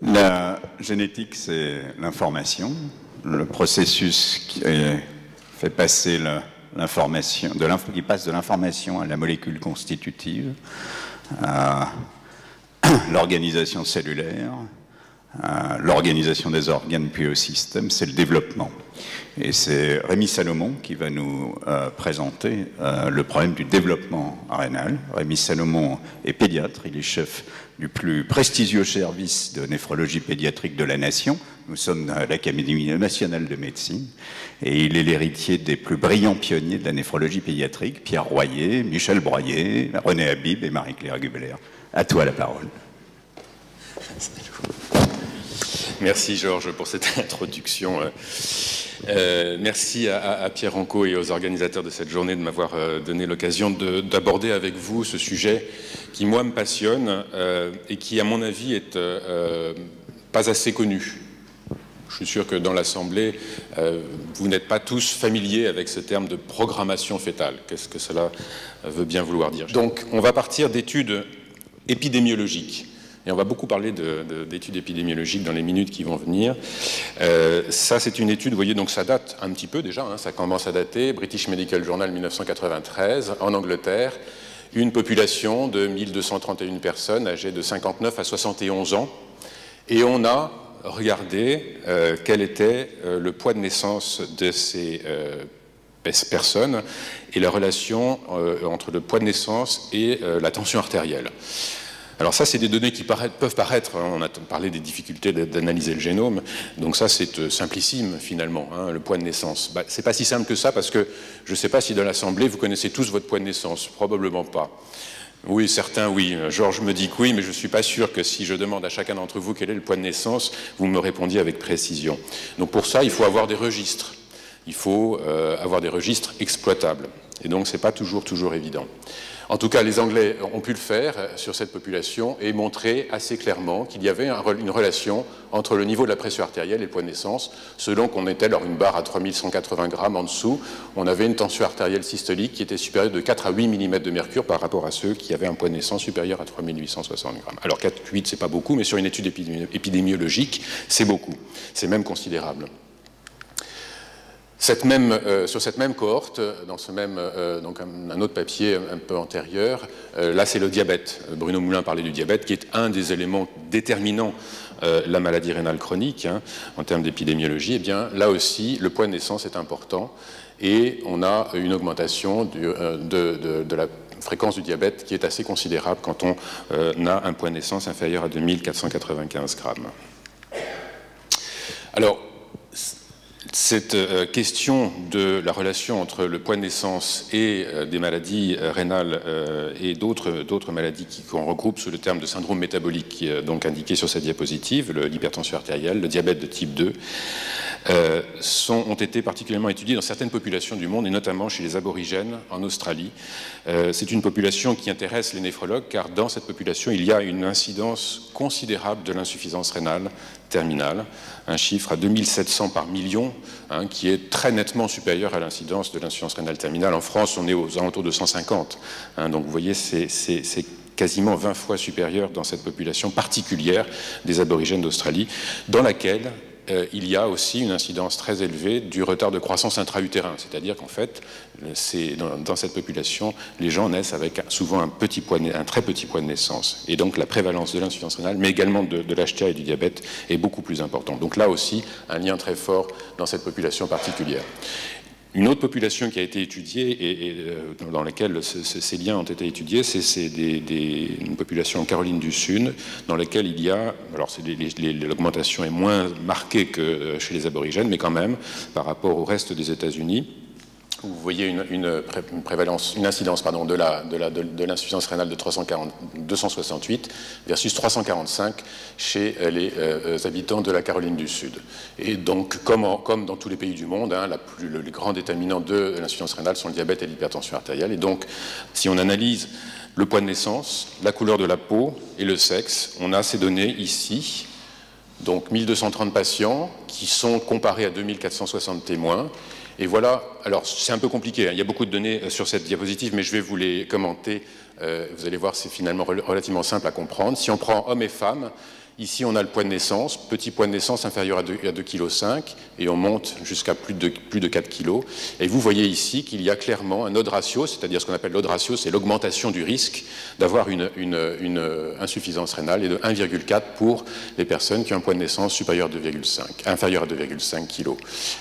La génétique, c'est l'information, le processus qui fait passer l'information, qui passe de l'information à la molécule constitutive, à l'organisation cellulaire, à l'organisation des organes puis au système, c'est le développement. Et c'est Rémi Salomon qui va nous présenter le problème du développement rénal. Rémi Salomon est pédiatre, il est chef du plus prestigieux service de néphrologie pédiatrique de la nation. Nous sommes à l'Académie nationale de médecine et il est l'héritier des plus brillants pionniers de la néphrologie pédiatrique, Pierre Royer, Michel Broyer, René Habib et Marie-Claire Gubler. À toi la parole. Merci Georges pour cette introduction. Merci à Pierre Anco et aux organisateurs de cette journée de m'avoir donné l'occasion d'aborder avec vous ce sujet qui, moi, me passionne et qui, à mon avis, est pas assez connu. Je suis sûr que dans l'Assemblée, vous n'êtes pas tous familiers avec ce terme de programmation fœtale. Qu'est-ce que cela veut bien vouloir dire? Donc, on va partir d'études épidémiologiques. Et on va beaucoup parler d'études épidémiologiques dans les minutes qui vont venir. Ça, c'est une étude, vous voyez, donc ça date un petit peu déjà, hein, ça commence à dater. British Medical Journal 1993, en Angleterre, une population de 1231 personnes âgées de 59 à 71 ans. Et on a regardé quel était le poids de naissance de ces personnes et la relation entre le poids de naissance et la tension artérielle. Alors ça, c'est des données qui peuvent paraître, hein, on a parlé des difficultés d'analyser le génome, donc ça c'est simplissime finalement, hein, le poids de naissance. Bah, c'est pas si simple que ça parce que je ne sais pas si dans l'Assemblée vous connaissez tous votre poids de naissance, probablement pas. Oui, certains oui, Georges me dit que oui, mais je ne suis pas sûr que si je demande à chacun d'entre vous quel est le poids de naissance, vous me répondiez avec précision. Donc pour ça, il faut avoir des registres, il faut avoir des registres exploitables, et donc c'est pas toujours évident. En tout cas, les Anglais ont pu le faire sur cette population et montrer assez clairement qu'il y avait une relation entre le niveau de la pression artérielle et le poids de naissance. Selon qu'on était, alors une barre à 3180 grammes en dessous, on avait une tension artérielle systolique qui était supérieure de 4 à 8 mm de mercure par rapport à ceux qui avaient un poids de naissance supérieur à 3860 grammes. Alors 4, 8, c'est pas beaucoup, mais sur une étude épidémiologique, c'est beaucoup. C'est même considérable. Sur cette même cohorte, dans donc un autre papier un peu antérieur, là c'est le diabète. Bruno Moulin parlait du diabète, qui est un des éléments déterminants la maladie rénale chronique, hein, en termes d'épidémiologie. Eh bien, là aussi, le poids de naissance est important et on a une augmentation de la fréquence du diabète qui est assez considérable quand on a un poids de naissance inférieur à 2495 grammes. Alors, cette question de la relation entre le poids de naissance et des maladies rénales et d'autres maladies qu'on regroupe sous le terme de syndrome métabolique, qui est donc indiqué sur cette diapositive, l'hypertension artérielle, le diabète de type 2, ont été particulièrement étudiés dans certaines populations du monde, et notamment chez les aborigènes en Australie. C'est une population qui intéresse les néphrologues, car dans cette population, il y a une incidence considérable de l'insuffisance rénale terminale, un chiffre à 2700 par million, hein, qui est très nettement supérieur à l'incidence de l'insuffisance rénale terminale. En France, on est aux alentours de 150. Hein, donc vous voyez, c'est quasiment 20 fois supérieur dans cette population particulière des aborigènes d'Australie, dans laquelle il y a aussi une incidence très élevée du retard de croissance intra-utérin, c'est-à-dire qu'en fait, dans cette population, les gens naissent avec souvent un très petit poids de naissance. Et donc la prévalence de l'insuffisance rénale, mais également de l'HTA et du diabète, est beaucoup plus importante. Donc là aussi, un lien très fort dans cette population particulière. Une autre population qui a été étudiée et dans laquelle ces liens ont été étudiés, c'est une population en Caroline du Sud, dans laquelle il y a, alors l'augmentation est moins marquée que chez les aborigènes, mais quand même, par rapport au reste des États-Unis, vous voyez une incidence de l'insuffisance rénale de 268 versus 345 chez les habitants de la Caroline du Sud. Et donc, comme dans tous les pays du monde, hein, les grands déterminants de l'insuffisance rénale sont le diabète et l'hypertension artérielle. Et donc, si on analyse le poids de naissance, la couleur de la peau et le sexe, on a ces données ici. Donc, 1230 patients qui sont comparés à 2460 témoins. Et voilà, alors c'est un peu compliqué, hein. Il y a beaucoup de données sur cette diapositive, mais je vais vous les commenter. Vous allez voir, c'est finalement relativement simple à comprendre. Si on prend hommes et femmes, Ici, on a le poids de naissance, petit poids de naissance inférieur à 2,5 kg, et on monte jusqu'à plus de 4 kg. Et vous voyez ici qu'il y a clairement un odd ratio, c'est-à-dire ce qu'on appelle l'odd ratio, c'est l'augmentation du risque d'avoir une insuffisance rénale, et de 1,4 pour les personnes qui ont un poids de naissance inférieur à 2,5 kg.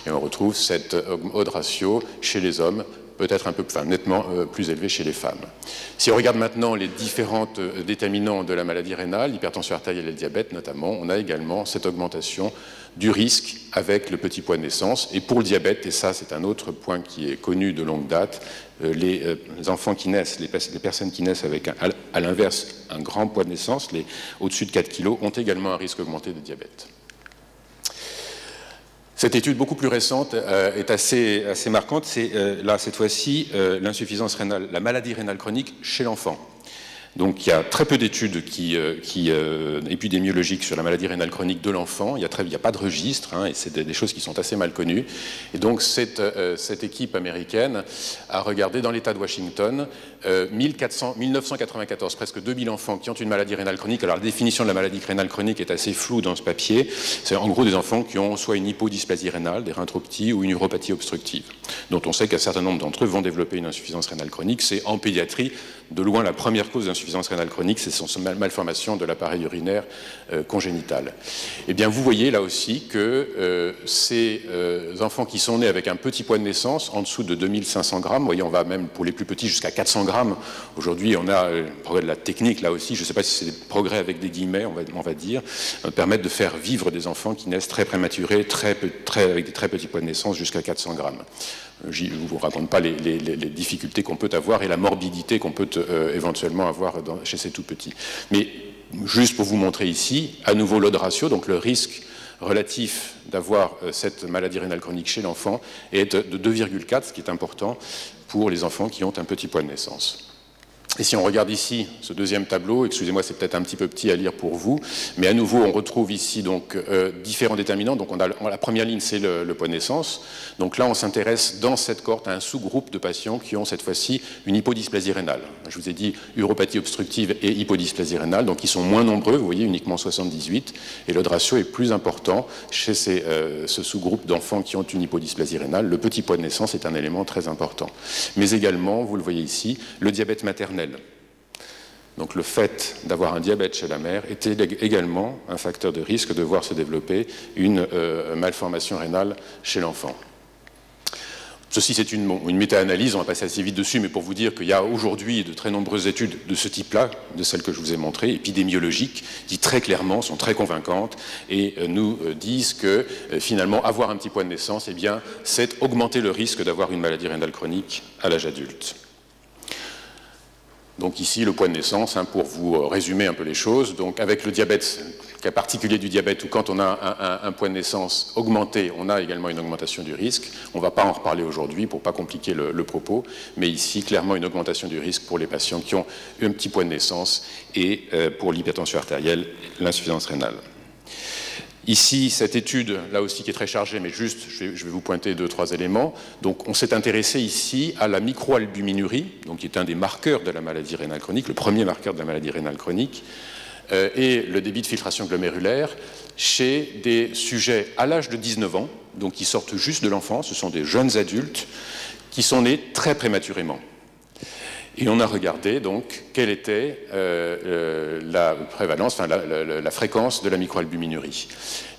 Et on retrouve cet odd ratio chez les hommes, peut-être un peu, nettement plus élevé chez les femmes. Si on regarde maintenant les différents déterminants de la maladie rénale, l'hypertension artérielle et le diabète notamment, on a également cette augmentation du risque avec le petit poids de naissance. Et pour le diabète, et ça c'est un autre point qui est connu de longue date, les enfants qui naissent, les personnes qui naissent avec, à l'inverse, un grand poids de naissance, au-dessus de 4 kg, ont également un risque augmenté de diabète. Cette étude beaucoup plus récente est assez marquante. C'est là, cette fois-ci, l'insuffisance rénale, la maladie rénale chronique chez l'enfant. Donc il y a très peu d'études épidémiologiques sur la maladie rénale chronique de l'enfant. Il n'y a pas de registre, hein, et c'est des choses qui sont assez mal connues. Et donc cette équipe américaine a regardé dans l'État de Washington 1994, presque 2000 enfants qui ont une maladie rénale chronique. Alors la définition de la maladie rénale chronique est assez floue dans ce papier. C'est en gros des enfants qui ont soit une hypodysplasie rénale, des reins trop petits, ou une uropathie obstructive, dont on sait qu'un certain nombre d'entre eux vont développer une insuffisance rénale chronique. C'est en pédiatrie, de loin, la première cause d'insuffisance rénale chronique, c'est son malformation de l'appareil urinaire congénital. Eh bien, vous voyez là aussi que ces enfants qui sont nés avec un petit poids de naissance, en dessous de 2500 grammes, vous voyez, on va même pour les plus petits jusqu'à 400 grammes. Aujourd'hui, on a le progrès de la technique là aussi, je ne sais pas si c'est des progrès avec des guillemets, on va dire, permettent de faire vivre des enfants qui naissent très prématurés, avec des très petits poids de naissance, jusqu'à 400 grammes. Je ne vous raconte pas les difficultés qu'on peut avoir et la morbidité qu'on peut éventuellement avoir chez ces tout petits. Mais juste pour vous montrer ici, à nouveau l'odd ratio, donc le risque relatif d'avoir cette maladie rénale chronique chez l'enfant est de 2,4, ce qui est important pour les enfants qui ont un petit poids de naissance. Et si on regarde ici ce deuxième tableau, excusez-moi, c'est peut-être un petit peu petit à lire pour vous, mais à nouveau, on retrouve ici donc différents déterminants. Donc on a la première ligne, c'est le poids de naissance. Donc là, on s'intéresse dans cette cohorte à un sous-groupe de patients qui ont cette fois-ci une hypodysplasie rénale. Je vous ai dit uropathie obstructive et hypodysplasie rénale, donc ils sont moins nombreux, vous voyez, uniquement 78, et l'odd ratio est plus important chez ce sous-groupe d'enfants qui ont une hypodysplasie rénale. Le petit poids de naissance est un élément très important. Mais également, vous le voyez ici, le diabète maternel. Donc le fait d'avoir un diabète chez la mère était également un facteur de risque de voir se développer une malformation rénale chez l'enfant. Ceci, c'est une méta-analyse, on va passer assez vite dessus, mais pour vous dire qu'il y a aujourd'hui de très nombreuses études de ce type-là, de celles que je vous ai montrées, épidémiologiques, qui très clairement sont très convaincantes et nous disent que finalement avoir un petit poids de naissance, eh bien, c'est augmenter le risque d'avoir une maladie rénale chronique à l'âge adulte. Donc ici, le poids de naissance, hein, pour vous résumer un peu les choses. Donc avec le diabète, cas particulier du diabète, où quand on a un poids de naissance augmenté, on a également une augmentation du risque. On ne va pas en reparler aujourd'hui pour ne pas compliquer le propos, mais ici, clairement, une augmentation du risque pour les patients qui ont un petit poids de naissance et pour l'hypertension artérielle, l'insuffisance rénale. Ici, cette étude, là aussi qui est très chargée, mais juste, je vais vous pointer 2-3 éléments. Donc, on s'est intéressé ici à la microalbuminurie, donc qui est un des marqueurs de la maladie rénale chronique, le premier marqueur de la maladie rénale chronique, et le débit de filtration glomérulaire chez des sujets à l'âge de 19 ans, donc qui sortent juste de l'enfance, ce sont des jeunes adultes qui sont nés très prématurément. Et on a regardé donc quelle était la prévalence, enfin la fréquence de la microalbuminurie.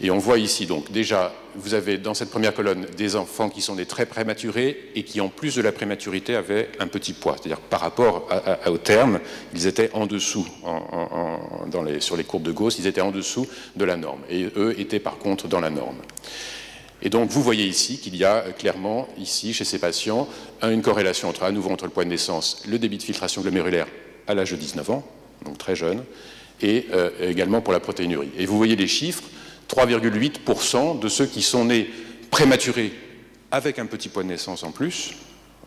Et on voit ici donc déjà, vous avez dans cette première colonne des enfants qui sont nés très prématurés et qui en plus de la prématurité avaient un petit poids. C'est-à-dire par rapport au terme, ils étaient en dessous, sur les courbes de Gauss, ils étaient en dessous de la norme. Et eux étaient par contre dans la norme. Et donc, vous voyez ici qu'il y a clairement, ici, chez ces patients, une corrélation à nouveau entre le poids de naissance, le débit de filtration glomérulaire à l'âge de 19 ans, donc très jeune, et également pour la protéinurie. Et vous voyez les chiffres, 3,8% de ceux qui sont nés prématurés avec un petit poids de naissance en plus,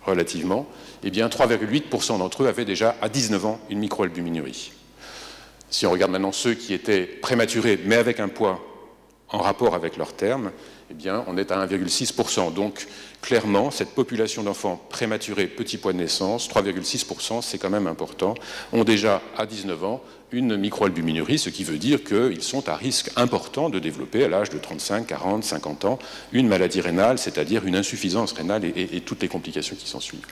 relativement, eh bien 3,8% d'entre eux avaient déjà à 19 ans une microalbuminurie. Si on regarde maintenant ceux qui étaient prématurés mais avec un poids en rapport avec leur terme, eh bien, on est à 1,6%. Donc, clairement, cette population d'enfants prématurés, petits poids de naissance, 3,6%, c'est quand même important, ont déjà, à 19 ans, une microalbuminurie, ce qui veut dire qu'ils sont à risque important de développer, à l'âge de 35, 40, 50 ans, une maladie rénale, c'est-à-dire une insuffisance rénale et toutes les complications qui s'en suivent.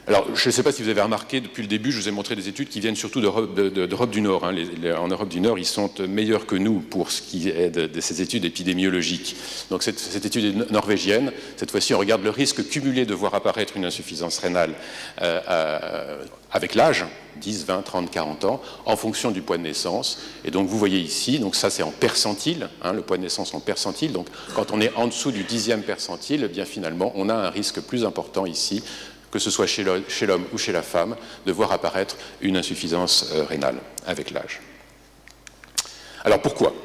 Alors, je ne sais pas si vous avez remarqué, depuis le début, je vous ai montré des études qui viennent surtout d'Europe du Nord. Hein. En Europe du Nord, ils sont meilleurs que nous pour ce qui est de ces études épidémiologiques. Donc, cette étude est norvégienne. Cette fois-ci, on regarde le risque cumulé de voir apparaître une insuffisance rénale avec l'âge, 10, 20, 30, 40 ans, en fonction du poids de naissance. Et donc, vous voyez ici, donc ça c'est en percentile, hein, le poids de naissance en percentile. Donc, quand on est en dessous du 10e percentile, eh bien finalement, on a un risque plus important ici, que ce soit chez l'homme ou chez la femme, de voir apparaître une insuffisance rénale avec l'âge. Alors pourquoi ?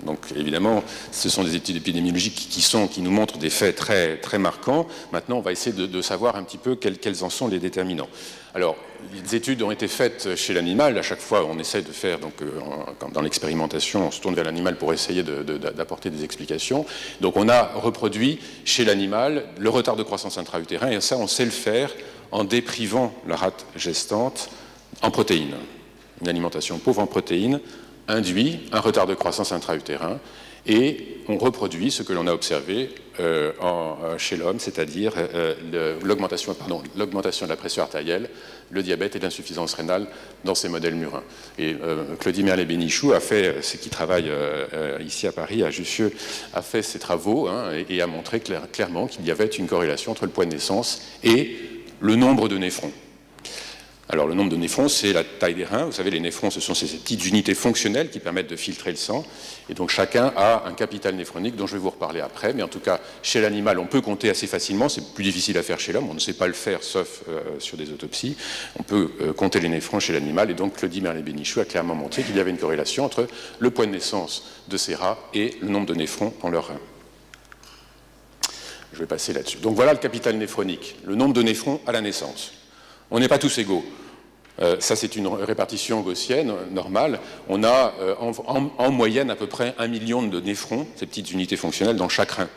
Donc évidemment, ce sont des études épidémiologiques qui nous montrent des faits très, très marquants. Maintenant, on va essayer de savoir un petit peu quels en sont les déterminants. Alors, les études ont été faites chez l'animal. À chaque fois, on essaie de faire, donc, dans l'expérimentation, on se tourne vers l'animal pour essayer d'apporter des explications. Donc, on a reproduit chez l'animal le retard de croissance intra-utérin, et ça, on sait le faire en déprivant la rate gestante en protéines. Une alimentation pauvre en protéines induit un retard de croissance intra-utérin, et on reproduit ce que l'on a observé chez l'homme, c'est-à-dire l'augmentation de la pression artérielle, le diabète et l'insuffisance rénale dans ces modèles murins. Et Claudie Merlet-Bénichou a fait, ce qui travaille ici à Paris, à Jussieu, a fait ses travaux hein, et a montré clairement qu'il y avait une corrélation entre le poids de naissance et le nombre de néphrons. Alors, le nombre de néphrons, c'est la taille des reins. Vous savez, les néphrons, ce sont ces petites unités fonctionnelles qui permettent de filtrer le sang. Et donc, chacun a un capital néphronique dont je vais vous reparler après. Mais en tout cas, chez l'animal, on peut compter assez facilement. C'est plus difficile à faire chez l'homme. On ne sait pas le faire, sauf sur des autopsies. On peut compter les néphrons chez l'animal. Et donc, Claudie Merlet-Bénichou a clairement montré qu'il y avait une corrélation entre le poids de naissance de ces rats et le nombre de néphrons dans leurs reins. Je vais passer là-dessus. Donc, voilà le capital néphronique, le nombre de néphrons à la naissance. On n'est pas tous égaux. Ça, c'est une répartition gaussienne normale. On a en moyenne à peu près 1 million de néphrons, ces petites unités fonctionnelles, dans chaque rein.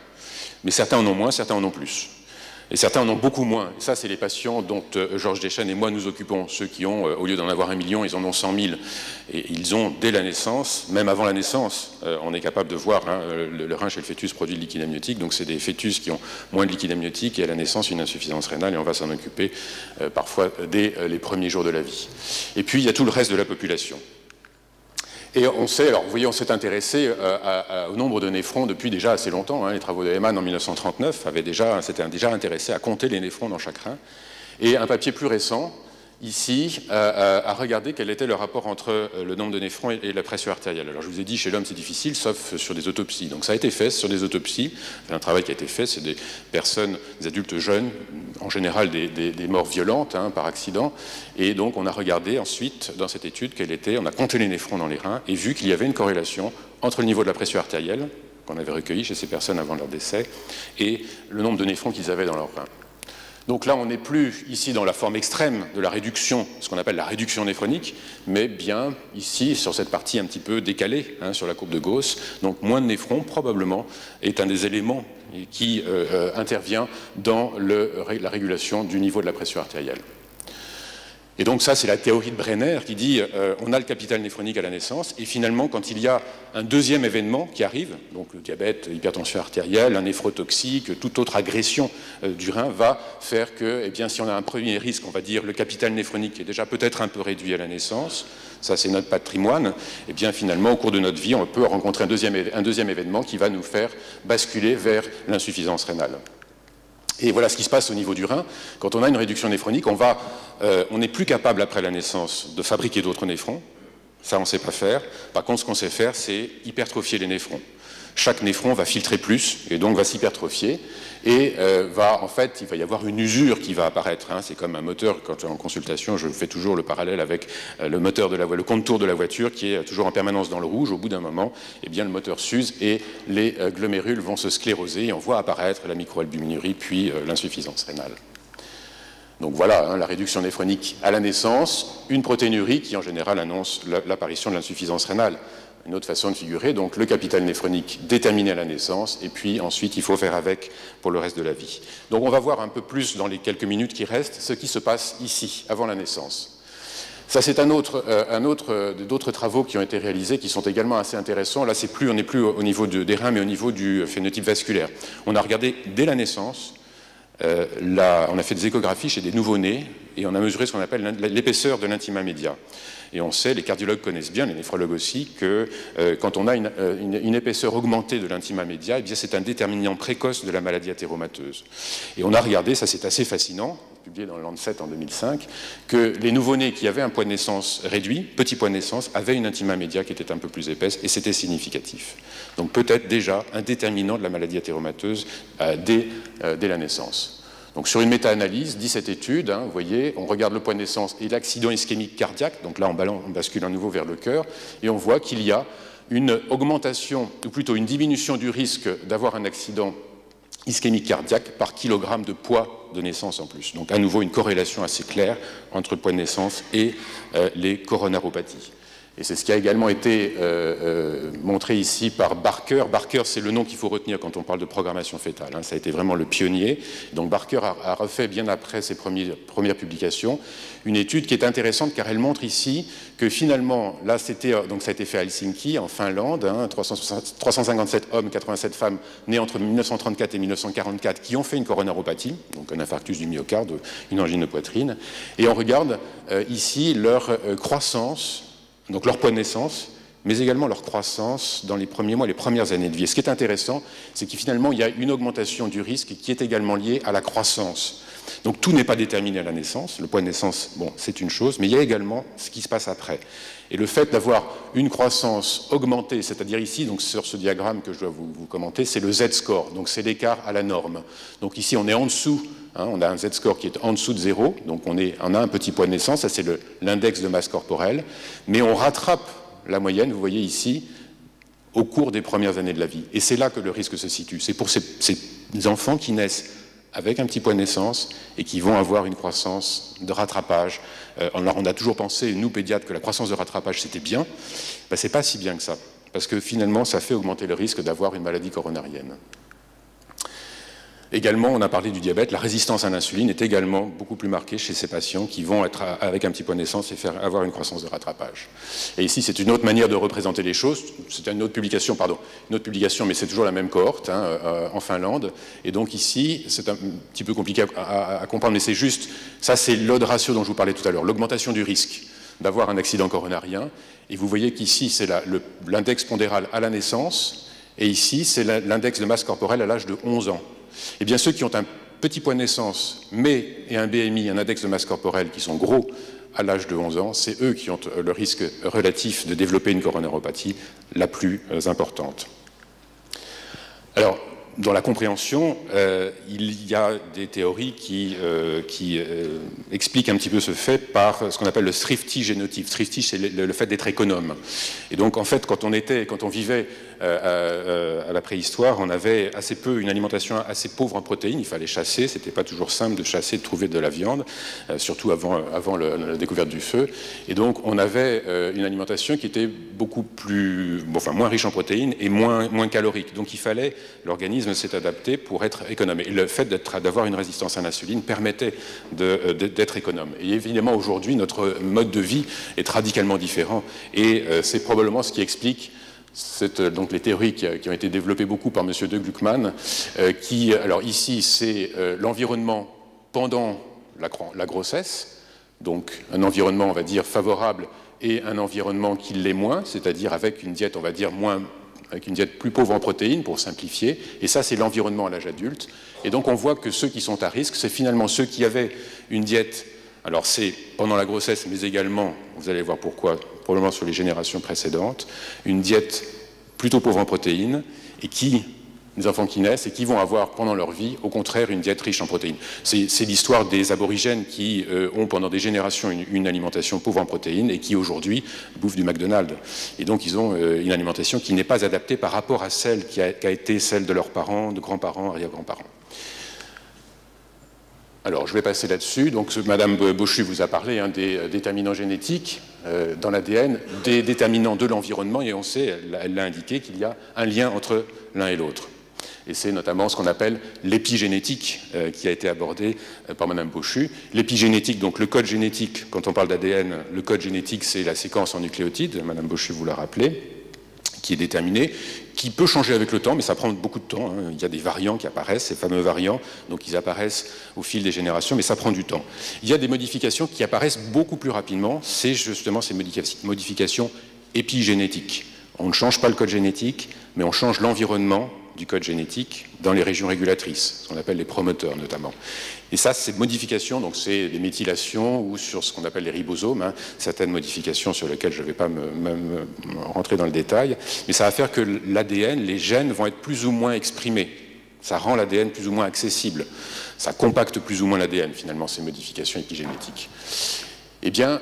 Mais certains en ont moins, certains en ont plus. Et certains en ont beaucoup moins. Et ça, c'est les patients dont Georges Deschênes et moi nous occupons. Ceux qui ont, au lieu d'en avoir 1 million, ils en ont 100 000. Et ils ont, dès la naissance, même avant la naissance, on est capable de voir hein, le rein chez le fœtus produit de liquide amniotique. Donc, c'est des fœtus qui ont moins de liquide amniotique et à la naissance, une insuffisance rénale. Et on va s'en occuper parfois dès les premiers jours de la vie. Et puis, il y a tout le reste de la population. Et on sait, alors vous voyez, on s'est intéressé au nombre de néphrons depuis déjà assez longtemps. Hein. Les travaux de Heyman en 1939 s'étaient déjà intéressés à compter les néphrons dans chaque rein. Et un papier plus récent, ici, a regardé quel était le rapport entre le nombre de néphrons et la pression artérielle. Alors je vous ai dit, chez l'homme c'est difficile, sauf sur des autopsies. Donc ça a été fait sur des autopsies. C'est un travail qui a été fait, c'est des personnes, des adultes jeunes, en général des morts violentes hein, par accident. Et donc on a regardé ensuite, dans cette étude, on a compté les néphrons dans les reins et vu qu'il y avait une corrélation entre le niveau de la pression artérielle, qu'on avait recueilli chez ces personnes avant leur décès, et le nombre de néphrons qu'ils avaient dans leurs reins. Donc là, on n'est plus ici dans la forme extrême de la réduction, ce qu'on appelle la réduction néphronique, mais bien ici sur cette partie un petit peu décalée, hein, sur la courbe de Gauss. Donc moins de néphrons, probablement, est un des éléments qui intervient dans la régulation du niveau de la pression artérielle. Et donc ça, c'est la théorie de Brenner qui dit on a le capital néphronique à la naissance, et finalement, quand il y a un deuxième événement qui arrive, donc le diabète, l'hypertension artérielle, un néphrotoxique, toute autre agression du rein va faire que, eh bien, si on a un premier risque, on va dire le capital néphronique qui est déjà peut-être un peu réduit à la naissance, ça c'est notre patrimoine, et bien finalement, au cours de notre vie, on peut rencontrer un deuxième événement qui va nous faire basculer vers l'insuffisance rénale. Et voilà ce qui se passe au niveau du rein. Quand on a une réduction néphronique, on n'est plus capable après la naissance de fabriquer d'autres néphrons. Ça, on ne sait pas faire. Par contre, ce qu'on sait faire, c'est hypertrophier les néphrons. Chaque néphron va filtrer plus et donc va s'hypertrophier. Et en fait, il va y avoir une usure qui va apparaître. Hein. C'est comme un moteur, quand en consultation, je fais toujours le parallèle avec le moteur le compte-tours de la voiture qui est toujours en permanence dans le rouge. Au bout d'un moment, eh bien, le moteur s'use et les glomérules vont se scléroser et on voit apparaître la microalbuminurie puis l'insuffisance rénale. Donc voilà, hein, la réduction néphronique à la naissance, une protéinurie qui en général annonce l'apparition de l'insuffisance rénale. une autre façon de figurer, donc le capital néphronique déterminé à la naissance, et puis ensuite il faut faire avec pour le reste de la vie. Donc on va voir un peu plus dans les quelques minutes qui restent ce qui se passe ici, avant la naissance. Ça, c'est d'autres travaux qui ont été réalisés, qui sont également assez intéressants. Là, on n'est plus au niveau des reins, mais au niveau du phénotype vasculaire. On a regardé dès la naissance, on a fait des échographies chez des nouveau-nés, et on a mesuré ce qu'on appelle l'épaisseur de l'intima media. Et on sait, les cardiologues connaissent bien, les néphrologues aussi, que quand on a une épaisseur augmentée de l'intima media, eh bien c'est un déterminant précoce de la maladie athéromateuse. Et on a regardé, ça c'est assez fascinant, publié dans le Lancet en 2005, que les nouveau-nés qui avaient un poids de naissance réduit, petit poids de naissance, avaient une intima media qui était un peu plus épaisse, et c'était significatif. Donc peut-être déjà un déterminant de la maladie athéromateuse dès la naissance. Donc sur une méta-analyse, 17 études, vous voyez, on regarde le poids de naissance et l'accident ischémique cardiaque, donc là on bascule à nouveau vers le cœur, et on voit qu'il y a une augmentation, ou plutôt une diminution du risque d'avoir un accident ischémique cardiaque par kilogramme de poids de naissance en plus. Donc à nouveau une corrélation assez claire entre le poids de naissance et les coronaropathies. Et c'est ce qui a également été montré ici par Barker. Barker, c'est le nom qu'il faut retenir quand on parle de programmation fœtale. Ça a été vraiment le pionnier. Donc Barker a refait, bien après ses premières publications, une étude qui est intéressante car elle montre ici que finalement, là, donc ça a été fait à Helsinki, en Finlande, 357 hommes, 87 femmes nés entre 1934 et 1944 qui ont fait une coronaropathie, donc un infarctus du myocarde, une angine de poitrine. Et on regarde ici leur croissance, donc leur poids de naissance, mais également leur croissance dans les premiers mois, les premières années de vie. Et ce qui est intéressant, c'est que finalement, il y a une augmentation du risque qui est également liée à la croissance. Donc tout n'est pas déterminé à la naissance. Le poids de naissance, bon, c'est une chose, mais il y a également ce qui se passe après. Et le fait d'avoir une croissance augmentée, c'est-à-dire ici, donc sur ce diagramme que je dois vous commenter, c'est le Z-score, donc c'est l'écart à la norme. Donc ici, on est en dessous, on a un Z-score qui est en dessous de 0, donc on a un petit poids de naissance, ça c'est l'index de masse corporelle, mais on rattrape la moyenne, vous voyez ici, au cours des premières années de la vie. Et c'est là que le risque se situe. C'est pour ces enfants qui naissent avec un petit poids de naissance et qui vont avoir une croissance de rattrapage. On a toujours pensé, nous pédiatres, que la croissance de rattrapage c'était bien. Ben, c'est pas si bien que ça, parce que finalement ça fait augmenter le risque d'avoir une maladie coronarienne. Également, on a parlé du diabète, la résistance à l'insuline est également beaucoup plus marquée chez ces patients qui vont être avec un petit poids de naissance et avoir une croissance de rattrapage. Et ici, c'est une autre manière de représenter les choses. C'est une autre publication, mais c'est toujours la même cohorte en Finlande. Et donc ici, c'est un petit peu compliqué à comprendre, mais c'est juste, ça c'est l'odd ratio dont je vous parlais tout à l'heure, l'augmentation du risque d'avoir un accident coronarien. Et vous voyez qu'ici, c'est l'index pondéral à la naissance, et ici, c'est l'index de masse corporelle à l'âge de 11 ans. Eh bien, ceux qui ont un petit poids de naissance, et un BMI, un index de masse corporelle qui sont gros à l'âge de 11 ans, c'est eux qui ont le risque relatif de développer une coronaropathie la plus importante. Alors, dans la compréhension, il y a des théories qui expliquent un petit peu ce fait par ce qu'on appelle le thrifty génotype. Thrifty, c'est le fait d'être économe. Et donc, en fait, quand on vivait à la préhistoire, on avait une alimentation assez pauvre en protéines. Il fallait chasser. C'était pas toujours simple de chasser, de trouver de la viande, surtout avant la découverte du feu. Et donc, on avait une alimentation qui était beaucoup moins riche en protéines et moins calorique. Donc, l'organisme s'est adapté pour être économe. Et le fait d'avoir une résistance à l'insuline permettait d'être économe. Et évidemment, aujourd'hui, notre mode de vie est radicalement différent. Et c'est probablement ce qui explique donc les théories qui ont été développées beaucoup par M. De Gluckman, alors ici, c'est l'environnement pendant la grossesse, donc un environnement, on va dire, favorable, et un environnement qui l'est moins, c'est-à-dire avec une diète, on va dire, avec une diète plus pauvre en protéines, pour simplifier, et ça, c'est l'environnement à l'âge adulte. Et donc, on voit que ceux qui sont à risque, c'est finalement ceux qui avaient une diète, alors c'est pendant la grossesse, mais également, vous allez voir pourquoi, probablement sur les générations précédentes, une diète plutôt pauvre en protéines, et des enfants qui naissent et qui vont avoir pendant leur vie, au contraire, une diète riche en protéines. C'est l'histoire des aborigènes qui ont pendant des générations une alimentation pauvre en protéines et qui aujourd'hui bouffent du McDonald's. Et donc ils ont une alimentation qui n'est pas adaptée par rapport à celle qui a été celle de leurs parents, de grands-parents, arrière-grands-parents. Alors, je vais passer là-dessus. Donc, Madame Bochu vous a parlé des déterminants génétiques dans l'ADN, des déterminants de l'environnement, et on sait, elle l'a indiqué, qu'il y a un lien entre l'un et l'autre. Et c'est notamment ce qu'on appelle l'épigénétique qui a été abordé par Madame Bochu. L'épigénétique, donc le code génétique, quand on parle d'ADN, le code génétique, c'est la séquence en nucléotides, Madame Bochu vous l'a rappelé, qui est déterminée, qui peut changer avec le temps, mais ça prend beaucoup de temps. Il y a des variants qui apparaissent, ces fameux variants, donc ils apparaissent au fil des générations, mais ça prend du temps. Il y a des modifications qui apparaissent beaucoup plus rapidement, c'est justement ces modifications épigénétiques. On ne change pas le code génétique, mais on change l'environnement du code génétique dans les régions régulatrices, ce qu'on appelle les promoteurs notamment. Et ça, ces modifications, donc c'est des méthylations ou sur ce qu'on appelle les ribosomes, certaines modifications sur lesquelles je ne vais pas me rentrer dans le détail, mais ça va faire que l'ADN, les gènes vont être plus ou moins exprimés. Ça rend l'ADN plus ou moins accessible. Ça compacte plus ou moins l'ADN, finalement, ces modifications épigénétiques. Eh bien,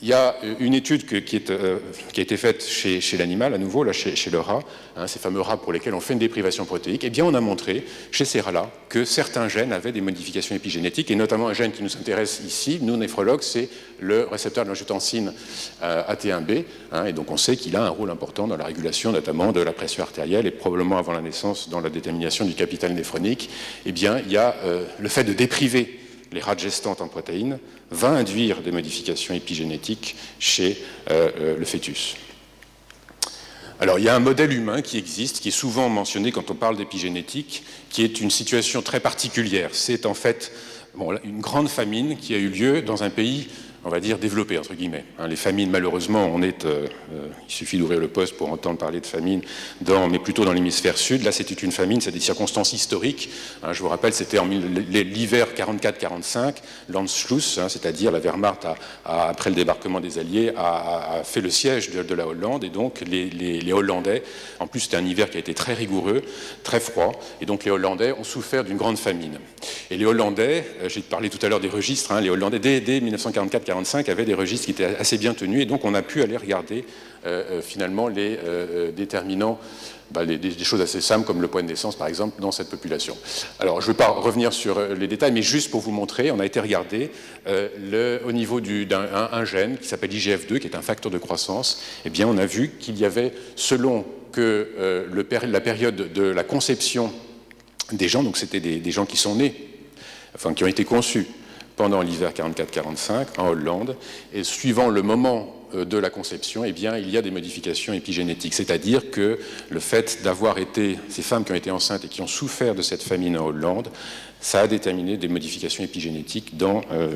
il y a une étude qui a été faite chez l'animal, à nouveau, là, chez le rat, ces fameux rats pour lesquels on fait une déprivation protéique. Eh bien, on a montré, chez ces rats-là, que certains gènes avaient des modifications épigénétiques, et notamment un gène qui nous intéresse ici, nous, néphrologues, c'est le récepteur de l'angiotensine AT1B, et donc on sait qu'il a un rôle important dans la régulation, notamment de la pression artérielle, et probablement avant la naissance, dans la détermination du capital néphronique. Eh bien, il y a le fait de dépriver les rats gestantes en protéines va induire des modifications épigénétiques chez le fœtus. Alors, il y a un modèle humain qui existe, qui est souvent mentionné quand on parle d'épigénétique, qui est une situation très particulière. C'est en fait une grande famine qui a eu lieu dans un pays, on va dire, développé, entre guillemets. Les famines, malheureusement, il suffit d'ouvrir le poste pour entendre parler de famine, mais plutôt dans l'hémisphère sud. Là, c'était une famine, c'est des circonstances historiques. Je vous rappelle, c'était l'hiver 44-45, Landschluss, c'est-à-dire la Wehrmacht, après le débarquement des Alliés, a fait le siège de la Hollande, et donc les Hollandais, en plus c'était un hiver qui a été très rigoureux, très froid, et donc les Hollandais ont souffert d'une grande famine. Et les Hollandais, j'ai parlé tout à l'heure des registres, les Hollandais, dès 1944-45, avaient des registres qui étaient assez bien tenus, et donc on a pu aller regarder finalement les déterminants, des choses assez simples comme le point de naissance par exemple dans cette population. Alors je ne vais pas revenir sur les détails, mais juste pour vous montrer, on a été regarder au niveau d'un gène qui s'appelle IGF2, qui est un facteur de croissance. Eh bien on a vu qu'il y avait, selon que la période de la conception des gens, donc c'était des gens qui sont nés, enfin qui ont été conçus pendant l'hiver 44-45 en Hollande, et suivant le moment de la conception, eh bien, il y a des modifications épigénétiques. C'est-à-dire que le fait d'avoir été, ces femmes qui ont été enceintes et qui ont souffert de cette famine en Hollande, ça a déterminé des modifications épigénétiques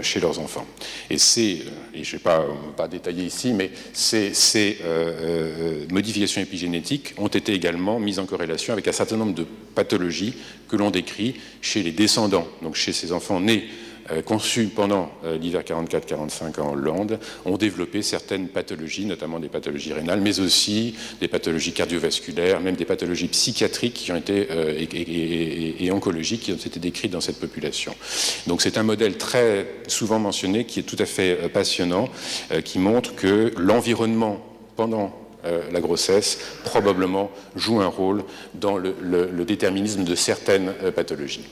chez leurs enfants. Et je ne vais pas détailler ici, mais ces modifications épigénétiques ont été également mises en corrélation avec un certain nombre de pathologies que l'on décrit chez les descendants, donc chez ces enfants nés conçus pendant l'hiver 44-45 en Hollande, ont développé certaines pathologies, notamment des pathologies rénales, mais aussi des pathologies cardiovasculaires, même des pathologies psychiatriques qui ont été, et oncologiques qui ont été décrites dans cette population. Donc c'est un modèle très souvent mentionné qui est tout à fait passionnant, qui montre que l'environnement pendant la grossesse probablement joue un rôle dans le déterminisme de certaines pathologies.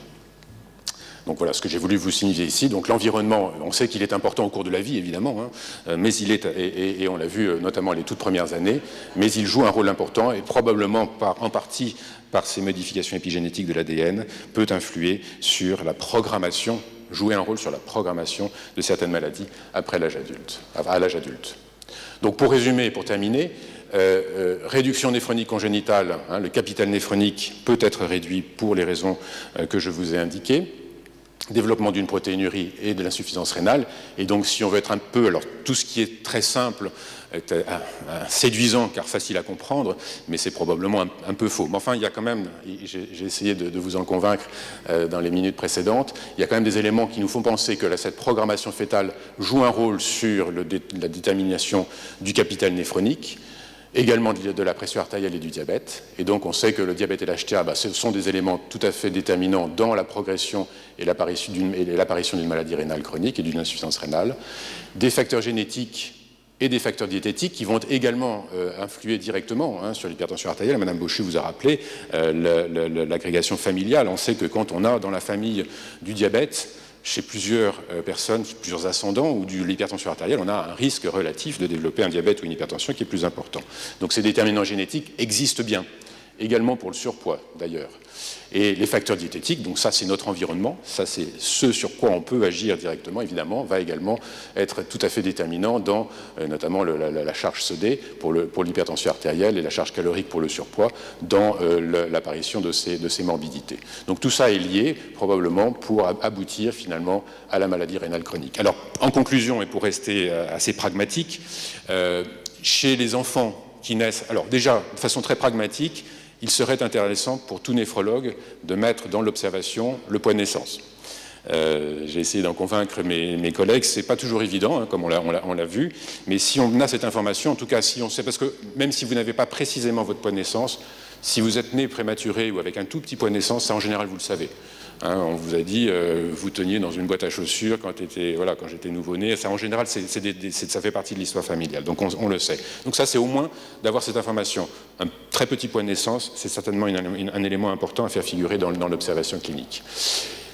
Donc voilà ce que j'ai voulu vous signifier ici. Donc l'environnement, on sait qu'il est important au cours de la vie, évidemment, mais il est, et on l'a vu notamment les toutes premières années, mais il joue un rôle important et probablement en partie par ces modifications épigénétiques de l'ADN, peut influer sur la programmation, jouer un rôle sur la programmation de certaines maladies à l'âge adulte. Donc pour résumer et pour terminer, réduction néphronique congénitale, le capital néphronique peut être réduit pour les raisons que je vous ai indiquées. Développement d'une protéinurie et de l'insuffisance rénale. Et donc, si on veut être un peu... Alors, tout ce qui est très simple est séduisant, car facile à comprendre, mais c'est probablement un peu faux. Mais enfin, il y a quand même... J'ai essayé de vous en convaincre dans les minutes précédentes. Il y a quand même des éléments qui nous font penser que cette programmation fœtale joue un rôle sur la détermination du capital néphronique, également de la pression artérielle et du diabète. Et donc on sait que le diabète et l'HTA, ce sont des éléments tout à fait déterminants dans la progression et l'apparition d'une maladie rénale chronique et d'une insuffisance rénale. Des facteurs génétiques et des facteurs diététiques qui vont également influer directement sur l'hypertension artérielle. Madame Bochu vous a rappelé l'agrégation familiale. On sait que quand on a dans la famille du diabète, chez plusieurs personnes, plusieurs ascendants ou de l'hypertension artérielle, on a un risque relatif de développer un diabète ou une hypertension qui est plus important. Donc ces déterminants génétiques existent bien, également pour le surpoids d'ailleurs. Et les facteurs diététiques, donc ça c'est notre environnement, ça c'est ce sur quoi on peut agir directement, évidemment, va également être tout à fait déterminant dans notamment la charge sodée pour l'hypertension artérielle et la charge calorique pour le surpoids dans l'apparition de ces morbidités. Donc tout ça est lié probablement pour aboutir finalement à la maladie rénale chronique. Alors en conclusion et pour rester assez pragmatique, chez les enfants qui naissent, alors déjà de façon très pragmatique, il serait intéressant pour tout néphrologue de mettre dans l'observation le poids de naissance. J'ai essayé d'en convaincre mes collègues, c'est pas toujours évident, hein, comme on l'a vu, mais si on a cette information, en tout cas si on sait, parce que même si vous n'avez pas précisément votre poids de naissance, si vous êtes né prématuré ou avec un tout petit poids de naissance, ça en général vous le savez. Hein, on vous a dit, vous teniez dans une boîte à chaussures quand j'étais nouveau-né. Ça, en général, ça fait partie de l'histoire familiale. Donc, on le sait. Donc, ça, c'est au moins d'avoir cette information. Un très petit point de naissance, c'est certainement un élément important à faire figurer dans l'observation clinique.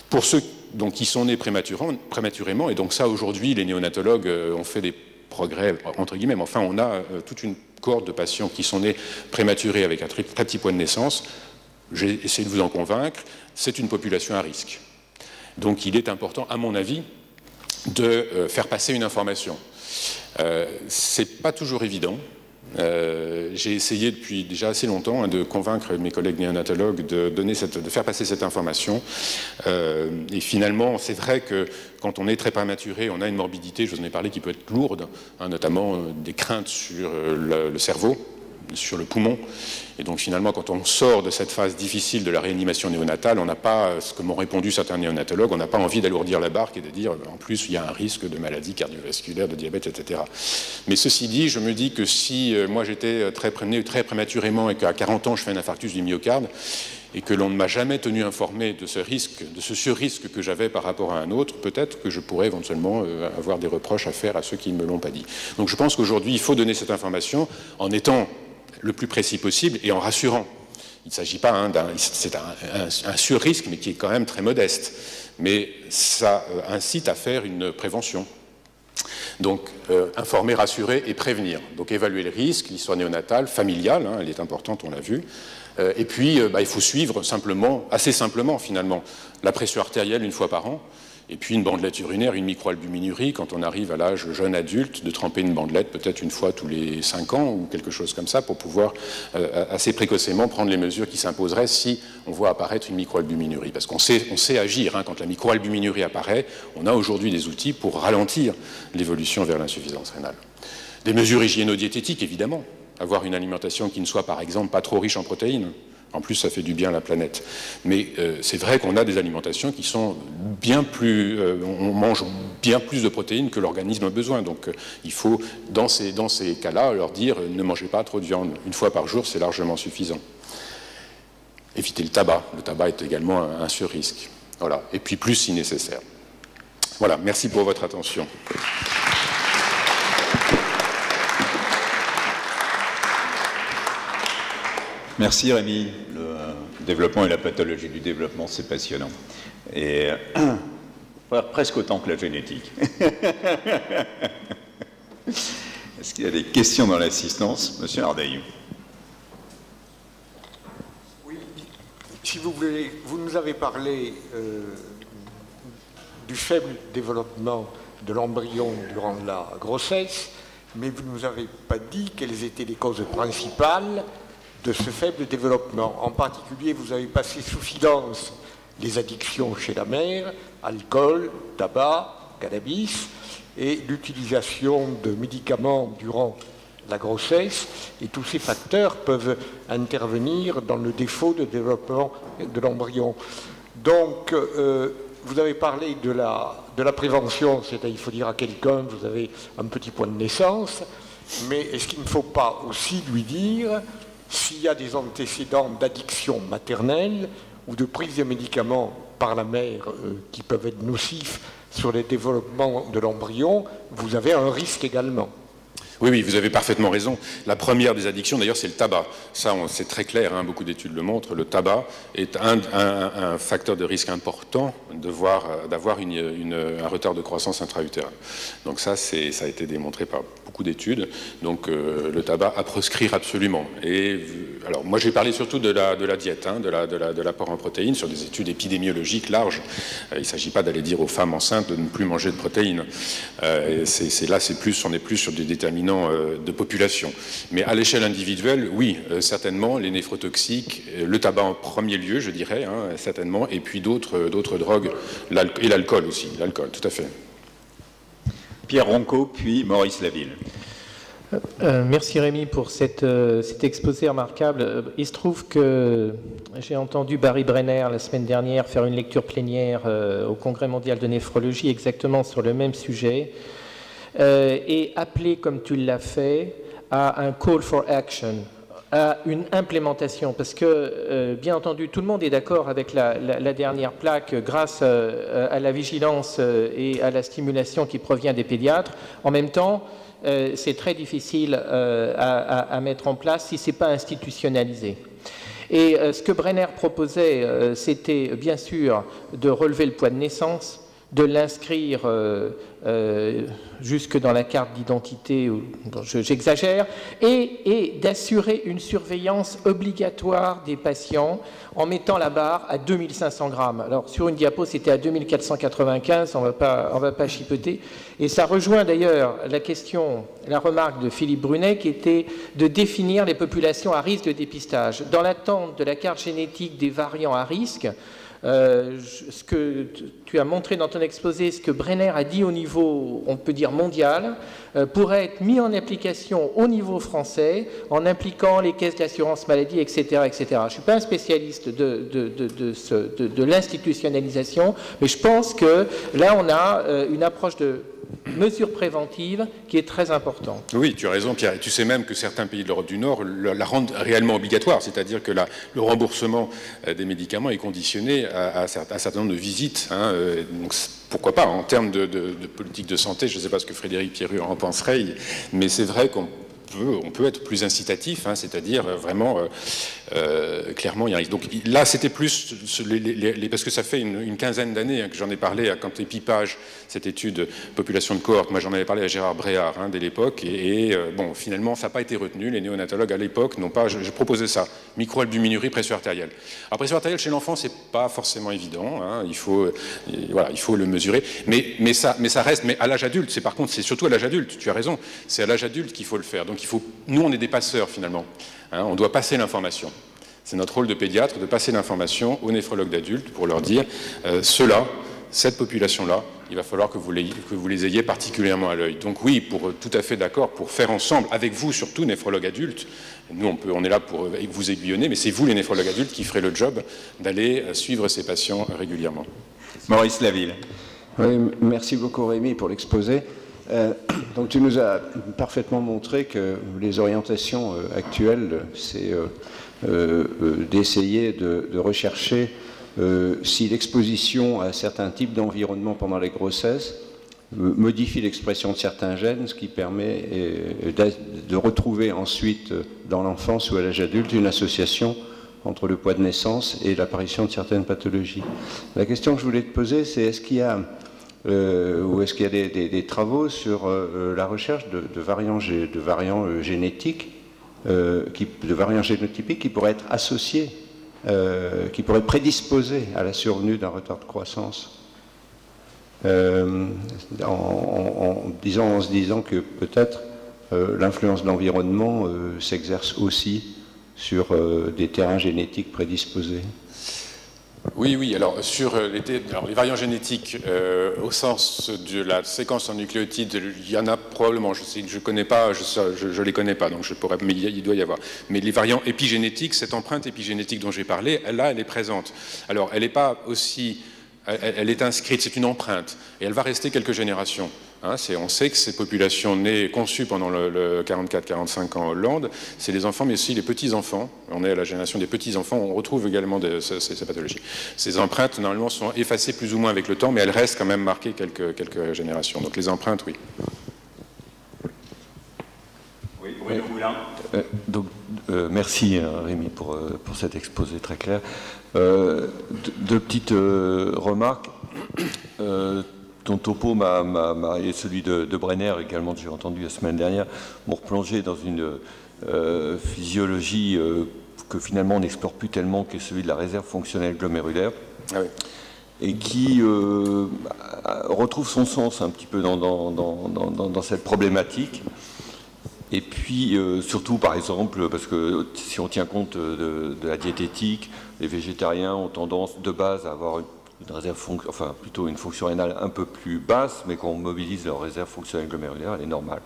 Pour ceux donc, qui sont nés prématurément, et donc ça, aujourd'hui, les néonatologues ont fait des progrès, entre guillemets, mais enfin, on a toute une cohorte de patients qui sont nés prématurés avec un très petit point de naissance. J'ai essayé de vous en convaincre, c'est une population à risque. Donc il est important, à mon avis, de faire passer une information. C'est pas toujours évident. J'ai essayé depuis déjà assez longtemps de convaincre mes collègues néonatologues de faire passer cette information. Et finalement, c'est vrai que quand on est très prématuré, on a une morbidité, je vous en ai parlé, qui peut être lourde, hein, notamment des craintes sur le cerveau, sur le poumon. Et donc finalement, quand on sort de cette phase difficile de la réanimation néonatale, on n'a pas, ce que m'ont répondu certains néonatologues, on n'a pas envie d'alourdir la barque et de dire, en plus, il y a un risque de maladie cardiovasculaire, de diabète, etc. Mais ceci dit, je me dis que si moi j'étais très prématurément et qu'à 40 ans, je fais un infarctus du myocarde, et que l'on ne m'a jamais tenu informé de ce risque, de ce surrisque que j'avais par rapport à un autre, peut-être que je pourrais éventuellement avoir des reproches à faire à ceux qui ne me l'ont pas dit. Donc je pense qu'aujourd'hui, il faut donner cette information en étant le plus précis possible et en rassurant. Il ne s'agit pas, c'est un sur-risque, mais qui est quand même très modeste. Mais ça incite à faire une prévention. Donc, informer, rassurer et prévenir. Donc, évaluer le risque, l'histoire néonatale, familiale, hein, elle est importante, on l'a vu. Et puis, il faut suivre simplement, assez simplement finalement, la pression artérielle une fois par an. Et puis une bandelette urinaire, une microalbuminurie, quand on arrive à l'âge jeune adulte, de tremper une bandelette peut-être une fois tous les 5 ans ou quelque chose comme ça pour pouvoir assez précocement prendre les mesures qui s'imposeraient si on voit apparaître une microalbuminurie. Parce qu'on sait agir, hein, quand la microalbuminurie apparaît, on a aujourd'hui des outils pour ralentir l'évolution vers l'insuffisance rénale. Des mesures hygiéno-diététiques, évidemment. Avoir une alimentation qui ne soit par exemple pas trop riche en protéines. En plus, ça fait du bien à la planète. Mais c'est vrai qu'on a des alimentations qui sont bien plus... on mange bien plus de protéines que l'organisme a besoin. Donc il faut, dans ces cas-là, leur dire ne mangez pas trop de viande. Une fois par jour, c'est largement suffisant. Éviter le tabac. Le tabac est également un sur-risque. Voilà. Et puis plus si nécessaire. Voilà. Merci pour votre attention. Merci Rémi. Le développement et la pathologie du développement, c'est passionnant. Et presque autant que la génétique. Est-ce qu'il y a des questions dans l'assistance? Monsieur Ardeil. Oui, si vous voulez, vous nous avez parlé du faible développement de l'embryon durant la grossesse, mais vous ne nous avez pas dit quelles étaient les causes principales de ce faible développement. En particulier, vous avez passé sous silence les addictions chez la mère, alcool, tabac, cannabis, et l'utilisation de médicaments durant la grossesse. Et tous ces facteurs peuvent intervenir dans le défaut de développement de l'embryon. Donc, vous avez parlé de la prévention, c'est-à-dire il faut dire à quelqu'un, vous avez un petit point de naissance, mais est-ce qu'il ne faut pas aussi lui dire s'il y a des antécédents d'addiction maternelle ou de prise de médicaments par la mère qui peuvent être nocifs sur le développement de l'embryon, vous avez un risque également. Oui, oui, vous avez parfaitement raison. La première des addictions, d'ailleurs, c'est le tabac. Ça, c'est très clair, hein, beaucoup d'études le montrent. Le tabac est un facteur de risque important d'avoir un retard de croissance intra-utérin. Donc ça a été démontré par beaucoup d'études. Donc le tabac à proscrire absolument. Et alors, moi, j'ai parlé surtout de la diète, hein, de l'apport en protéines, sur des études épidémiologiques larges. Il ne s'agit pas d'aller dire aux femmes enceintes de ne plus manger de protéines. On est plus sur des déterminants de population. Mais à l'échelle individuelle, oui, certainement, les néphrotoxiques, le tabac en premier lieu, je dirais, hein, certainement, et puis d'autres drogues, et l'alcool aussi, l'alcool, tout à fait. Pierre Ronco, puis Maurice Laville. Merci Rémi pour cet exposé remarquable. Il se trouve que j'ai entendu Barry Brenner la semaine dernière faire une lecture plénière au Congrès mondial de néphrologie exactement sur le même sujet et appeler, comme tu l'as fait, à un call for action, à une implémentation, parce que, bien entendu, tout le monde est d'accord avec la dernière plaque grâce à la vigilance et à la stimulation qui provient des pédiatres. En même temps, c'est très difficile à mettre en place si ce n'est pas institutionnalisé. Et ce que Brenner proposait, c'était bien sûr de relever le poids de naissance, de l'inscrire jusque dans la carte d'identité, j'exagère, et d'assurer une surveillance obligatoire des patients en mettant la barre à 2500 grammes. Alors sur une diapo c'était à 2495, on va pas chipoter, et ça rejoint d'ailleurs la remarque de Philippe Brunet qui était de définir les populations à risque de dépistage. Dans l'attente de la carte génétique des variants à risque, ce que tu as montré dans ton exposé, ce que Brenner a dit au niveau, on peut dire mondial, pourrait être mis en application au niveau français en impliquant les caisses d'assurance maladie, etc., etc. Je ne suis pas un spécialiste de l'institutionnalisation, mais je pense que là, on a une approche de mesure préventive qui est très importante. Oui, tu as raison, Pierre. Et tu sais même que certains pays de l'Europe du Nord la rendent réellement obligatoire, c'est-à-dire que le remboursement des médicaments est conditionné à un certain nombre de visites. Hein, donc, pourquoi pas, en termes de politique de santé, je ne sais pas ce que Frédéric Pierru en penserait, mais c'est vrai qu'on peut être plus incitatif, hein, c'est-à-dire vraiment clairement il y a un risque. Donc là c'était plus parce que ça fait une quinzaine d'années hein, que j'en ai parlé à quand Épipage, cette étude population de cohorte, moi j'en avais parlé à Gérard Bréard hein, dès l'époque et bon finalement ça n'a pas été retenu, les néonatologues à l'époque n'ont pas, je proposais ça, microalbuminurie, pression artérielle. Alors pression artérielle chez l'enfant c'est pas forcément évident, hein, il faut le mesurer, mais ça reste, mais à l'âge adulte, c'est surtout à l'âge adulte, tu as raison, c'est à l'âge adulte qu'il faut le faire, donc nous on est des passeurs finalement, hein, on doit passer l'information. C'est notre rôle de pédiatre de passer l'information aux néphrologues d'adultes pour leur dire cette population-là, il va falloir que vous les ayez particulièrement à l'œil. Donc oui, tout à fait d'accord, pour faire ensemble, avec vous surtout, néphrologues adultes, nous on est là pour vous aiguillonner, mais c'est vous les néphrologues adultes qui ferez le job d'aller suivre ces patients régulièrement. Maurice Laville. Oui, merci beaucoup Rémi pour l'exposé. Donc tu nous as parfaitement montré que les orientations actuelles, c'est d'essayer de rechercher si l'exposition à certains types d'environnement pendant les grossesses modifie l'expression de certains gènes, ce qui permet de retrouver ensuite dans l'enfance ou à l'âge adulte une association entre le poids de naissance et l'apparition de certaines pathologies. La question que je voulais te poser, c'est est-ce qu'il y a des travaux sur la recherche de variants génétiques, de variants génotypiques qui pourraient être associés, qui pourraient prédisposer à la survenue d'un retard de croissance, en se disant que peut-être l'influence de l'environnement s'exerce aussi sur des terrains génétiques prédisposés. Oui, alors sur les variants génétiques, au sens de la séquence en nucléotides, il y en a probablement, je connais pas, je les connais pas, donc mais il doit y avoir. Mais les variants épigénétiques, cette empreinte épigénétique dont j'ai parlé, elle est présente. Alors, elle n'est pas aussi, elle est inscrite, c'est une empreinte, et elle va rester quelques générations. Hein, on sait que ces populations nées, conçues pendant le 44-45 ans en Hollande, c'est les enfants, mais aussi les petits-enfants. On est à la génération des petits-enfants, on retrouve également ces pathologies. Ces empreintes, normalement, sont effacées plus ou moins avec le temps, mais elles restent quand même marquées quelques générations. Donc les empreintes, oui. Moulin. Merci Rémi pour cet exposé très clair. Deux petites remarques. Ton topo et celui de Brenner également, que j'ai entendu la semaine dernière, m'ont replongé dans une physiologie que finalement on n'explore plus tellement, qui est celui de la réserve fonctionnelle glomérulaire. Ah oui. Et qui retrouve son sens un petit peu dans cette problématique. Et puis, surtout, par exemple, parce que si on tient compte de la diététique, les végétariens ont tendance de base à avoir une réserve plutôt une fonction rénale un peu plus basse, mais quand on mobilise leur réserve fonctionnelle glomérulaire, elle est normale.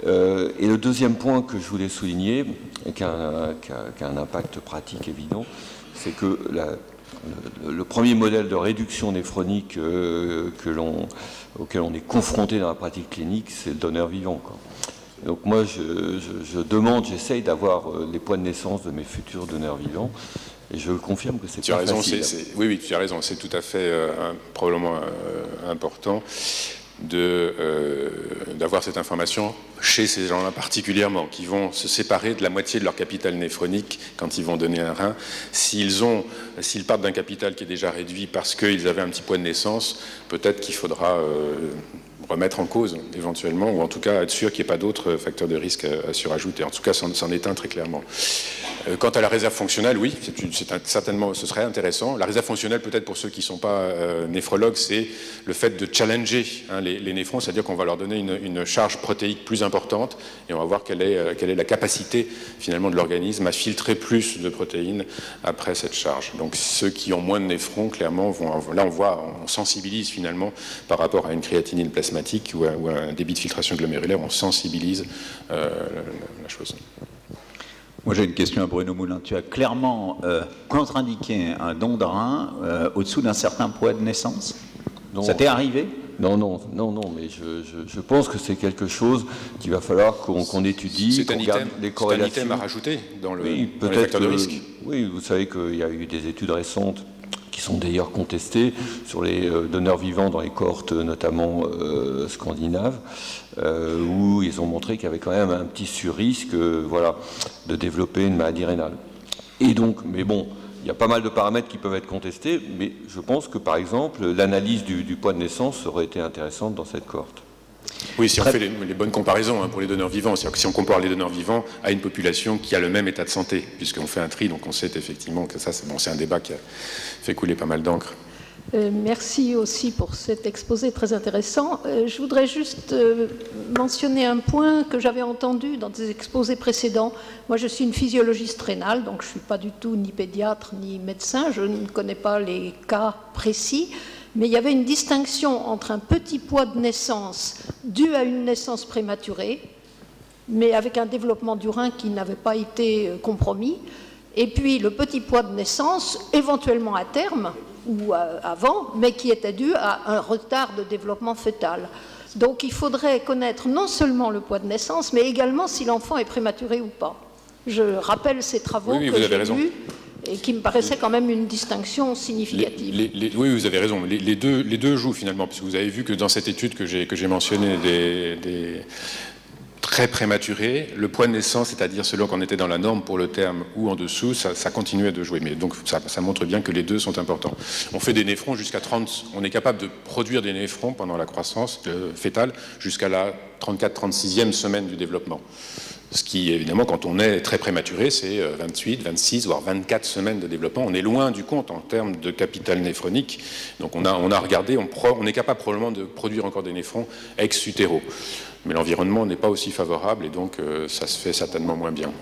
Et le deuxième point que je voulais souligner, et qui a un impact pratique évident, c'est que le premier modèle de réduction néphronique auquel on est confronté dans la pratique clinique, c'est le donneur vivant, quoi. Donc moi, j'essaye d'avoir les poids de naissance de mes futurs donneurs vivants, et je confirme que c'est pas facile. Oui, tu as raison, c'est tout à fait probablement important d'avoir cette information chez ces gens-là particulièrement, qui vont se séparer de la moitié de leur capital néphronique quand ils vont donner un rein. S'ils partent d'un capital qui est déjà réduit parce qu'ils avaient un petit poids de naissance, peut-être qu'il faudra remettre en cause éventuellement, ou en tout cas être sûr qu'il n'y ait pas d'autres facteurs de risque à surajouter. En tout cas, c'en est un très clairement. Quant à la réserve fonctionnelle, oui, certainement, ce serait intéressant. La réserve fonctionnelle, peut-être pour ceux qui ne sont pas néphrologues, c'est le fait de challenger les néphrons, c'est-à-dire qu'on va leur donner une charge protéique plus importante et on va voir quelle est la capacité finalement de l'organisme à filtrer plus de protéines après cette charge. Donc ceux qui ont moins de néphrons, clairement, on sensibilise finalement par rapport à une créatinine plasmatique ou un débit de filtration glomérulaire, on sensibilise la chose. Moi j'ai une question à Bruno Moulin. Tu as clairement contre-indiqué un don de rein au-dessous d'un certain poids de naissance. Non. Ça t'est arrivé ? Non, mais je pense que c'est quelque chose qu'il va falloir qu'on étudie, qu'on regarde les corrélations. C'est un item à rajouter dans le facteur de risque. Oui, vous savez qu'il y a eu des études récentes qui sont d'ailleurs contestées sur les donneurs vivants dans les cohortes notamment scandinaves, où ils ont montré qu'il y avait quand même un petit surrisque de développer une maladie rénale. Et donc, mais bon, il y a pas mal de paramètres qui peuvent être contestés, mais je pense que par exemple, l'analyse du poids de naissance aurait été intéressante dans cette cohorte. Oui, si on fait les bonnes comparaisons pour les donneurs vivants, c'est-à-dire que si on compare les donneurs vivants à une population qui a le même état de santé, puisqu'on fait un tri, donc on sait effectivement que ça, c'est un débat qui a fait couler pas mal d'encre. Merci aussi pour cet exposé très intéressant. Je voudrais juste mentionner un point que j'avais entendu dans des exposés précédents. Moi, je suis une physiologiste rénale, donc je ne suis pas du tout ni pédiatre ni médecin, je ne connais pas les cas précis. Mais il y avait une distinction entre un petit poids de naissance dû à une naissance prématurée, mais avec un développement du rein qui n'avait pas été compromis, et puis le petit poids de naissance, éventuellement à terme ou avant, mais qui était dû à un retard de développement fœtal. Donc il faudrait connaître non seulement le poids de naissance, mais également si l'enfant est prématuré ou pas. Je rappelle ces travaux que j'ai lus, et qui me paraissait quand même une distinction significative. Oui, vous avez raison. Les deux jouent finalement, puisque vous avez vu que dans cette étude que j'ai mentionnée, des très prématurés, le poids de naissance, c'est-à-dire selon qu'on était dans la norme pour le terme ou en dessous, ça continuait de jouer. Mais donc ça montre bien que les deux sont importants. On fait des néphrons jusqu'à 30, on est capable de produire des néphrons pendant la croissance fœtale jusqu'à la 34-36e semaine du développement. Ce qui, évidemment, quand on est très prématuré, c'est 28, 26, voire 24 semaines de développement. On est loin du compte en termes de capital néphronique. Donc on a regardé, on est capable probablement de produire encore des néphrons ex utero. Mais l'environnement n'est pas aussi favorable et donc ça se fait certainement moins bien.